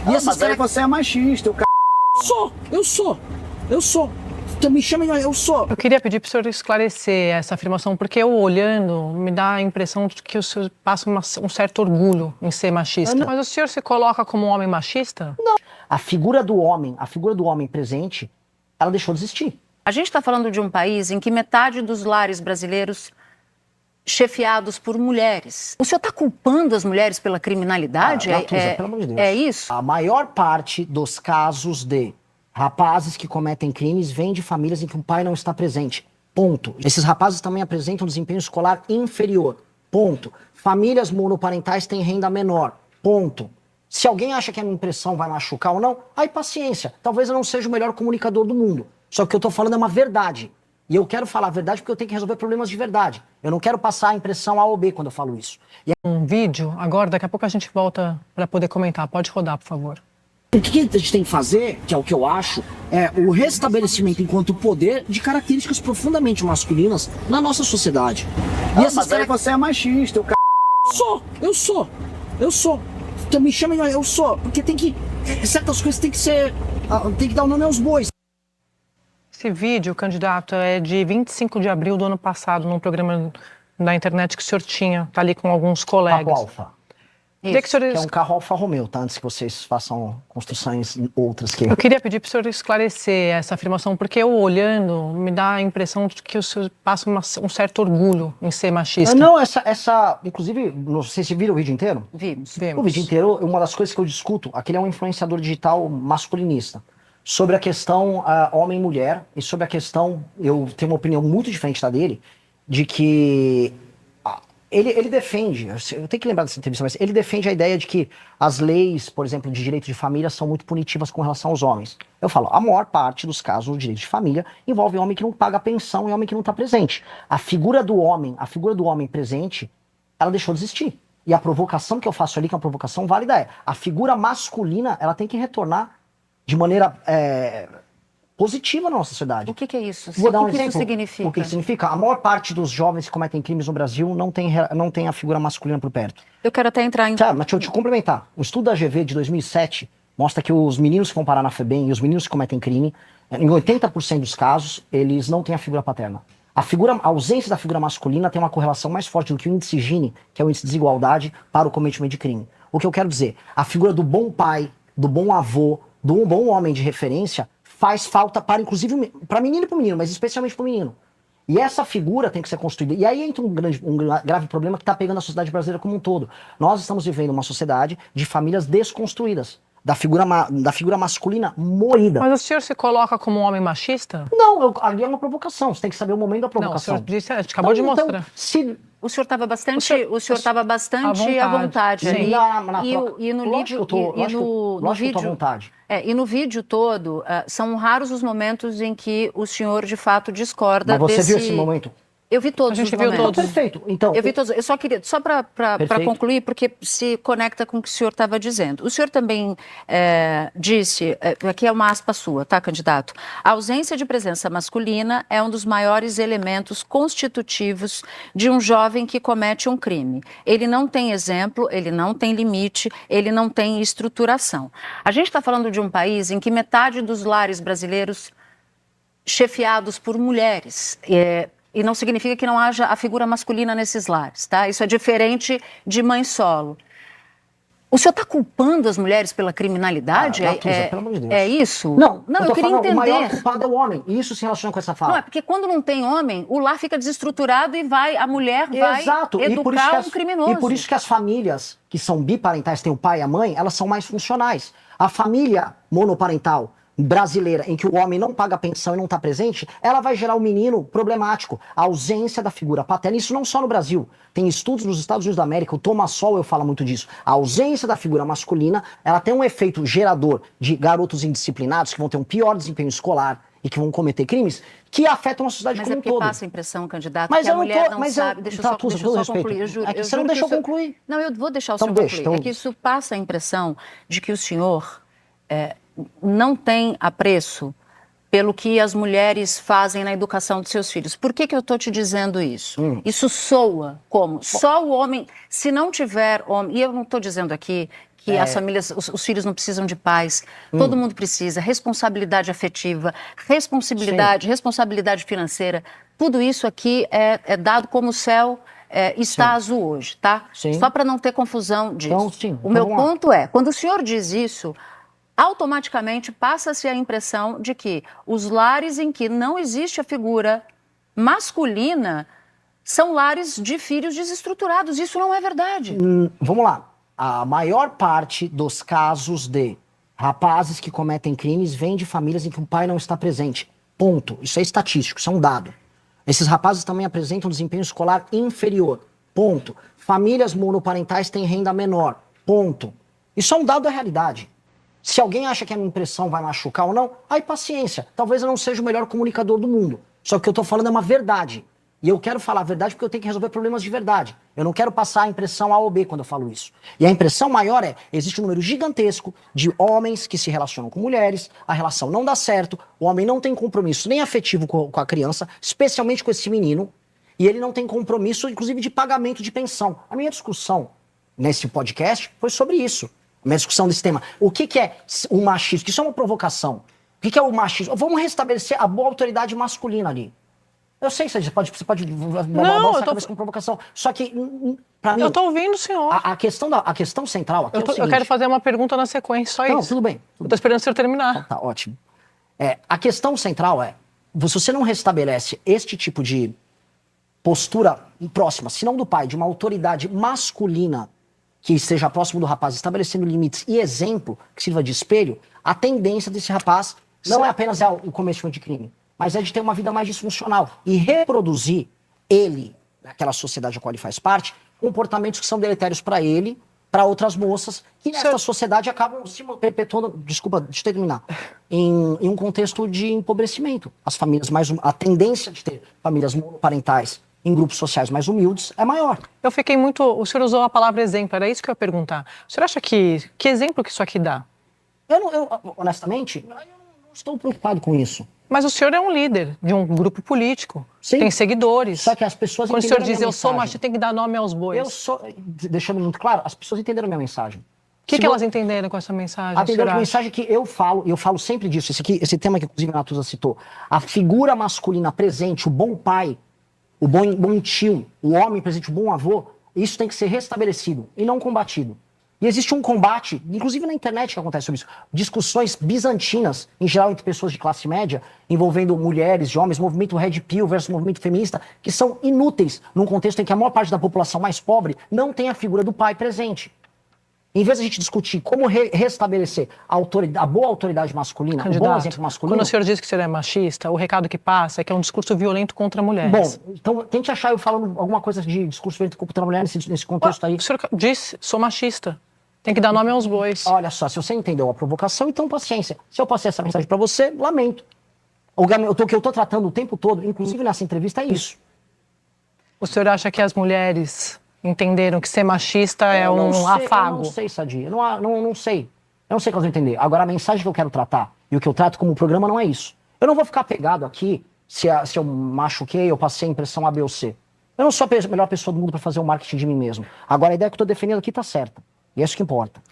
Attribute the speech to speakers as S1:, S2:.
S1: E esses caras... Você é machista, o cara... Eu sou. Então me chama, eu sou.
S2: Eu queria pedir para o senhor esclarecer essa afirmação, porque eu olhando, me dá a impressão de que o senhor passa um certo orgulho em ser machista. Mas o senhor se coloca como um homem machista?
S3: Não. A figura do homem presente, ela deixou de existir.
S4: A gente está falando de um país em que metade dos lares brasileiros chefiados por mulheres. O senhor está culpando as mulheres pela criminalidade?
S3: Natuza, pelo amor de Deus.
S4: É isso?
S3: A maior parte dos casos de rapazes que cometem crimes vem de famílias em que o pai não está presente. Ponto. Esses rapazes também apresentam desempenho escolar inferior. Ponto. Famílias monoparentais têm renda menor. Ponto. Se alguém acha que a minha impressão vai machucar ou não, aí paciência. Talvez eu não seja o melhor comunicador do mundo. Só que o que eu tô falando é uma verdade. E eu quero falar a verdade porque eu tenho que resolver problemas de verdade. Eu não quero passar a impressão A ou B quando eu falo isso.
S2: Um vídeo, agora, daqui a pouco a gente volta para poder comentar. Pode rodar, por favor.
S1: O que a gente tem que fazer, que é o que eu acho, é o restabelecimento enquanto poder de características profundamente masculinas na nossa sociedade. E esses caras... Você é machista, o cara... Eu sou. Então me chama, eu sou. Porque tem que... Certas coisas tem que ser... Tem que dar o nome aos bois.
S2: Esse vídeo, candidato, é de 25 de abril do ano passado, num programa da internet que o senhor tinha, tá ali com alguns colegas.
S3: Papo Alfa.
S2: Que
S3: é um carro Alfa Romeo, tá? Antes que vocês façam construções outras que...
S2: Eu queria pedir para o senhor esclarecer essa afirmação, porque eu olhando, me dá a impressão de que o senhor passa um certo orgulho em ser machista.
S3: Não, inclusive, não sei se viram o vídeo inteiro?
S4: Vimos.
S3: O vídeo inteiro, uma das coisas que eu discuto, aquele é um influenciador digital masculinista, sobre a questão homem-mulher, e sobre a questão, eu tenho uma opinião muito diferente da dele, de que... Ele defende, eu tenho que lembrar dessa entrevista, mas ele defende a ideia de que as leis, por exemplo, de direito de família são muito punitivas com relação aos homens. Eu falo, a maior parte dos casos do direito de família envolve homem que não paga pensão e homem que não está presente. A figura do homem presente, ela deixou de existir. E a provocação que eu faço ali, que é uma provocação válida, a figura masculina, ela tem que retornar de maneira positiva na nossa sociedade.
S4: O que é isso?
S3: Vou dar um
S4: exemplo.
S3: exemplo.
S4: Isso significa?
S3: O que significa? A maior parte dos jovens que cometem crimes no Brasil não tem a figura masculina por perto.
S4: Eu quero até entrar em...
S3: Tá, mas deixa eu te complementar. Um estudo da GV de 2007 mostra que os meninos que vão parar na FEBEM e os meninos que cometem crime, em 80% dos casos, eles não têm a figura paterna. A ausência da figura masculina tem uma correlação mais forte do que o índice Gini, que é o índice de desigualdade para o cometimento de crime. O que eu quero dizer, a figura do bom pai, do bom avô, do bom homem de referência faz falta para, inclusive, para menino e para menino, mas especialmente para o menino. E essa figura tem que ser construída. E aí entra um grave problema que está pegando a sociedade brasileira como um todo. Nós estamos vivendo uma sociedade de famílias desconstruídas, da figura masculina moída.
S2: Mas o senhor se coloca como um homem machista?
S3: Não, ali é uma provocação. Você tem que saber o momento da provocação.
S2: Não, o senhor disse, a gente acabou de mostrar.
S4: O senhor estava bastante à vontade ali. E no vídeo...
S3: Lógico que eu tô à vontade.
S4: E no vídeo todo, são raros os momentos em que o senhor, de fato, discorda
S3: desse... Mas você viu esse
S4: momento?
S3: momento?
S4: Eu vi todos os momentos.
S3: Todos. Perfeito. Então,
S4: eu vi todos. Eu só queria, só para concluir, porque se conecta com o que o senhor estava dizendo. O senhor também disse, aqui é uma aspa sua, tá, candidato? A ausência de presença masculina é um dos maiores elementos constitutivos de um jovem que comete um crime. Ele não tem exemplo, ele não tem limite, ele não tem estruturação. A gente está falando de um país em que metade dos lares brasileiros chefiados por mulheres. E não significa que não haja a figura masculina nesses lares, tá? Isso é diferente de mãe solo. O senhor está culpando as mulheres pela criminalidade?
S3: Natuza, pelo amor de Deus.
S4: É isso?
S3: Não,
S4: eu queria entender.
S3: O maior culpado é o homem, e isso se relaciona com essa fala.
S4: Não, é porque quando não tem homem, o lar fica desestruturado e a mulher vai educar um criminoso.
S3: E por isso que as famílias que são biparentais, têm o pai e a mãe, elas são mais funcionais. A família monoparental brasileira, em que o homem não paga pensão e não está presente, ela vai gerar um menino problemático. A ausência da figura paterna, isso não só no Brasil. Tem estudos nos Estados Unidos da América, o Thomas Sowell fala muito disso. A ausência da figura masculina, ela tem um efeito gerador de garotos indisciplinados que vão ter um pior desempenho escolar e que vão cometer crimes que afetam a sociedade como um todo.
S4: Mas passa a impressão, candidato,
S3: mas
S4: que a mulher não
S3: mas
S4: sabe... Deixa eu só concluir, eu juro.
S3: Você não deixou concluir.
S4: Não, eu vou deixar o senhor concluir. É que isso passa a impressão de que o senhor... não tem apreço pelo que as mulheres fazem na educação de seus filhos. Por que eu estou te dizendo isso? Isso soa como só o homem, se não tiver homem, e eu não estou dizendo aqui que as famílias, os filhos não precisam de pais, todo mundo precisa, responsabilidade afetiva, responsabilidade financeira, tudo isso aqui é dado como o céu está azul hoje, tá?
S3: Sim.
S4: Só para não ter confusão disso.
S3: Então, sim,
S4: o meu ponto é, quando o senhor diz isso, automaticamente passa-se a impressão de que os lares em que não existe a figura masculina são lares de filhos desestruturados. Isso não é verdade.
S3: Vamos lá. A maior parte dos casos de rapazes que cometem crimes vem de famílias em que o pai não está presente. Ponto. Isso é estatístico, isso é um dado. Esses rapazes também apresentam desempenho escolar inferior. Ponto. Famílias monoparentais têm renda menor. Ponto. Isso é um dado da realidade. Se alguém acha que a minha impressão vai machucar ou não, aí paciência. Talvez eu não seja o melhor comunicador do mundo. Só que o que eu tô falando é uma verdade. E eu quero falar a verdade porque eu tenho que resolver problemas de verdade. Eu não quero passar a impressão A ou B quando eu falo isso. E a impressão maior existe um número gigantesco de homens que se relacionam com mulheres, a relação não dá certo, o homem não tem compromisso nem afetivo com a criança, especialmente com esse menino, e ele não tem compromisso, inclusive, de pagamento de pensão. A minha discussão nesse podcast foi sobre isso. A minha discussão desse tema. O que é o machismo? Isso é uma provocação. O que é o machismo? Vamos restabelecer a boa autoridade masculina ali. Eu sei, você pode
S2: não, eu tô
S3: com provocação. Só que, pra mim...
S2: Eu tô ouvindo o senhor.
S3: A questão central aqui é o seguinte...
S2: Eu quero fazer uma pergunta na sequência, só
S3: não,
S2: isso.
S3: Tudo bem.
S2: Eu tô esperando o senhor terminar.
S3: Tá ótimo. A questão central se você não restabelece este tipo de postura próxima, se não do pai, de uma autoridade masculina que esteja próximo do rapaz, estabelecendo limites e exemplo, que sirva de espelho, a tendência desse rapaz não é apenas o cometimento de crime, mas é de ter uma vida mais disfuncional e reproduzir ele, naquela sociedade a qual ele faz parte, comportamentos que são deletérios para ele, para outras moças, que nessa sociedade acabam se perpetuando, desculpa, deixa eu terminar, em um contexto de empobrecimento. As famílias a tendência de ter famílias monoparentais em grupos sociais mais humildes é maior.
S2: Eu fiquei muito... O senhor usou a palavra exemplo, era isso que eu ia perguntar. O senhor acha que exemplo que isso aqui dá?
S3: Honestamente, eu não estou preocupado com isso.
S2: Mas o senhor é um líder de um grupo político,
S3: Sim.
S2: Tem seguidores.
S3: Só que as pessoas
S2: Quando o senhor
S3: entenderam
S2: diz eu sou machista, tem que dar nome aos bois.
S3: Deixando muito claro, as pessoas entenderam a minha mensagem.
S2: O que elas entenderam com essa mensagem?
S3: Entenderam a mensagem que eu falo sempre disso, esse tema que inclusive a Natuza citou. A figura masculina presente, o bom pai, o bom tio, o homem presente, o bom avô, isso tem que ser restabelecido e não combatido. E existe um combate, inclusive na internet que acontece sobre isso, discussões bizantinas, em geral entre pessoas de classe média, envolvendo mulheres e homens, movimento Red Pill versus movimento feminista, que são inúteis num contexto em que a maior parte da população mais pobre não tem a figura do pai presente. Em vez de a gente discutir como restabelecer a boa autoridade masculina,
S2: Candidato,
S3: o bom exemplo masculino...
S2: Quando o senhor diz que o senhor é machista, o recado que passa é que é um discurso violento contra mulheres.
S3: Bom, então tente achar eu falando alguma coisa de discurso violento contra a mulher nesse contexto aí.
S2: O senhor disse, sou machista. Tem que dar nome aos bois.
S3: Olha só, se você entendeu a provocação, então paciência. Se eu passei essa mensagem pra você, lamento. O que eu tô tratando o tempo todo, inclusive nessa entrevista, é isso.
S2: O senhor acha que as mulheres entenderam que ser machista é um afago?
S3: Eu não sei, Sadi. Eu não sei. Eu não sei o que elas vão entender. Agora, a mensagem que eu quero tratar e o que eu trato como programa não é isso. Eu não vou ficar pegado aqui se eu machuquei ou passei a impressão A, B ou C. Eu não sou a melhor pessoa do mundo para fazer o marketing de mim mesmo. Agora, a ideia que eu tô defendendo aqui tá certa. E é isso que importa.